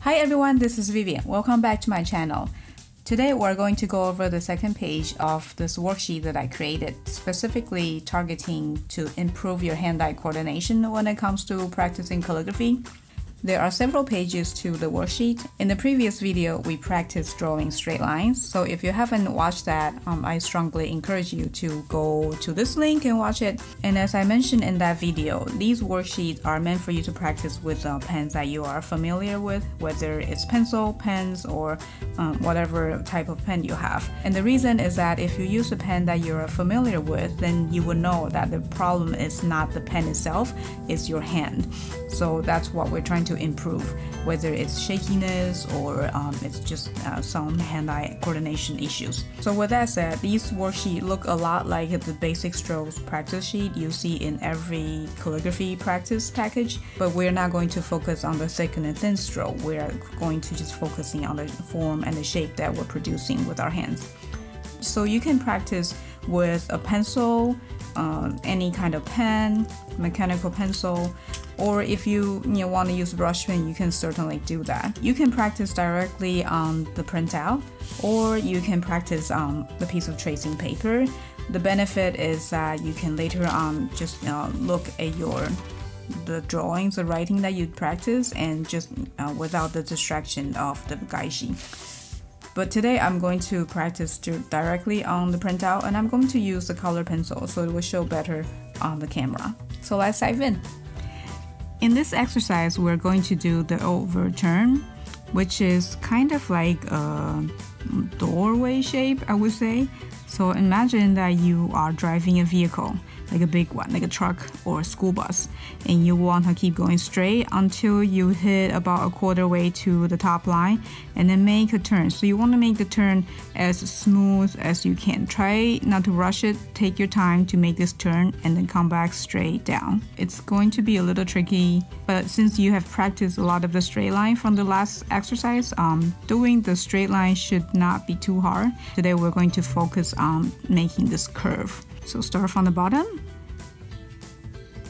Hi everyone, this is Vivian. Welcome back to my channel. Today we're going to go over the second page of this worksheet that I created, specifically targeting to improve your hand-eye coordination when it comes to practicing calligraphy. There are several pages to the worksheet. In the previous video, we practiced drawing straight lines, so if you haven't watched that, I strongly encourage you to go to this link and watch it. And as I mentioned in that video, these worksheets are meant for you to practice with pens that you are familiar with, whether it's pencil, pens, or whatever type of pen you have. And the reason is that if you use a pen that you're familiar with, then you will know that the problem is not the pen itself, it's your hand. So that's what we're trying to improve, whether it's shakiness or it's just some hand-eye coordination issues. So with that said, these worksheets look a lot like the basic strokes practice sheet you see in every calligraphy practice package, but we're not going to focus on the thick and thin stroke. We're going to just focusing on the form and the shape that we're producing with our hands. So you can practice with a pencil, any kind of pen, mechanical pencil, or if you want to use brush pen, you can certainly do that. You can practice directly on the printout, or you can practice on the piece of tracing paper. The benefit is that you can later on just look at the drawings, the writing that you practice, and just without the distraction of the guide sheet. But today I'm going to practice directly on the printout, and I'm going to use the color pencil so it will show better on the camera. So let's dive in. In this exercise, we're going to do the overturn, which is kind of like a doorway shape, I would say. So imagine that you are driving a vehicle, like a big one, like a truck or a school bus, and you want to keep going straight until you hit about a quarter way to the top line and then make a turn. So you want to make the turn as smooth as you can. Try not to rush it, take your time to make this turn and then come back straight down. It's going to be a little tricky, but since you have practiced a lot of the straight line from the last exercise, doing the straight line should not be too hard. Today we're going to focus on making this curve. So start from the bottom,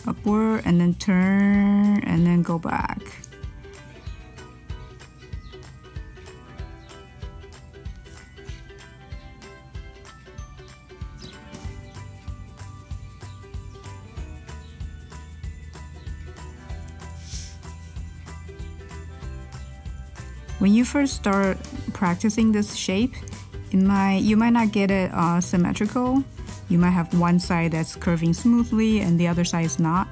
upward, and then turn, and then go back. When you first start practicing this shape, you might not get it symmetrical. You might have one side that's curving smoothly and the other side is not.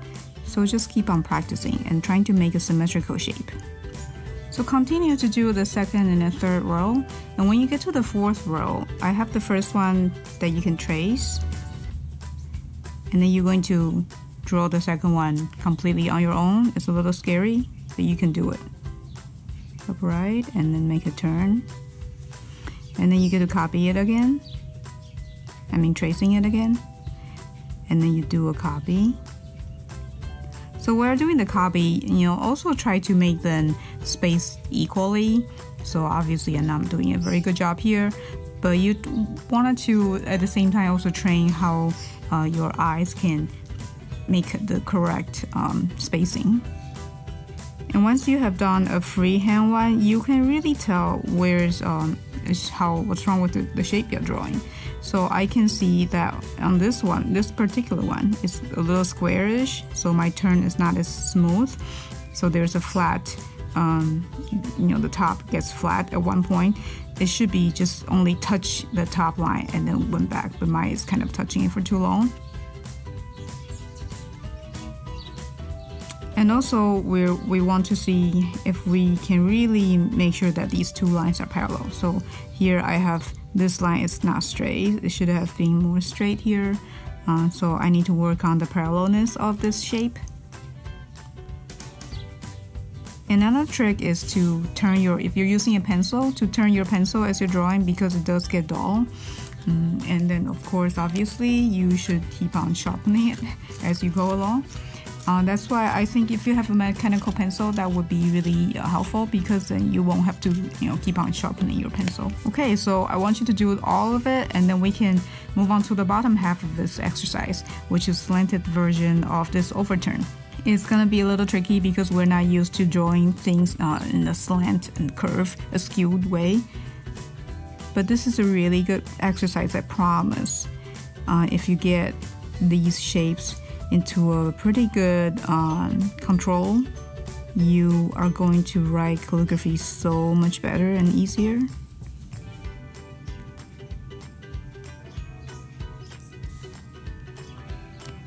So just keep on practicing and trying to make a symmetrical shape. So continue to do the second and the third row. And when you get to the fourth row, I have the first one that you can trace. And then you're going to draw the second one completely on your own. It's a little scary, but you can do it. Upright, and then make a turn. And then you get to copy it again. Tracing it again, and then you do a copy. So while doing the copy, also try to make them spaced equally. So obviously I'm not doing a very good job here, but you wanted to at the same time also train how your eyes can make the correct spacing. And once you have done a freehand one, you can really tell what's wrong with the shape you're drawing. So I can see that on this one, this particular one, it's a little squarish, so my turn is not as smooth. So there's a flat, the top gets flat at one point. It should be just only touch the top line and then went back, but mine is kind of touching it for too long. And also we want to see if we can really make sure that these two lines are parallel. So here I have this line is not straight. It should have been more straight here. So I need to work on the parallelness of this shape. Another trick is to turn if you're using a pencil, to turn your pencil as you're drawing because it does get dull. And then of course, obviously, you should keep on sharpening it as you go along. That's why I think if you have a mechanical pencil, that would be really helpful, because then you won't have to keep on sharpening your pencil. Okay, so I want you to do all of it, and then we can move on to the bottom half of this exercise, which is slanted version of this overturn. is gonna be a little tricky because we're not used to drawing things in a slant and curve, a skewed way. But this is a really good exercise, I promise. If you get these shapes into a pretty good control, you are going to write calligraphy so much better and easier.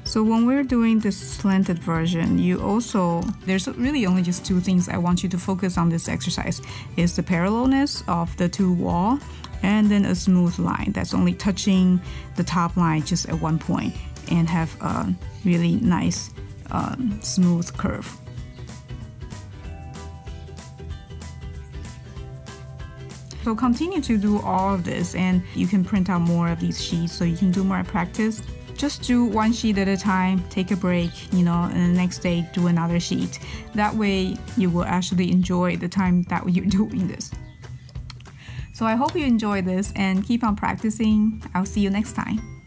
So when we're doing this slanted version, there's really only just two things I want you to focus on this exercise. Is the parallelness of the two walls, and then a smooth line that's only touching the top line just at one point and have a really nice smooth curve. So continue to do all of this, and you can print out more of these sheets so you can do more practice. Just do one sheet at a time, take a break, and the next day do another sheet. That way you will actually enjoy the time that you're doing this. So I hope you enjoy this and keep on practicing. I'll see you next time.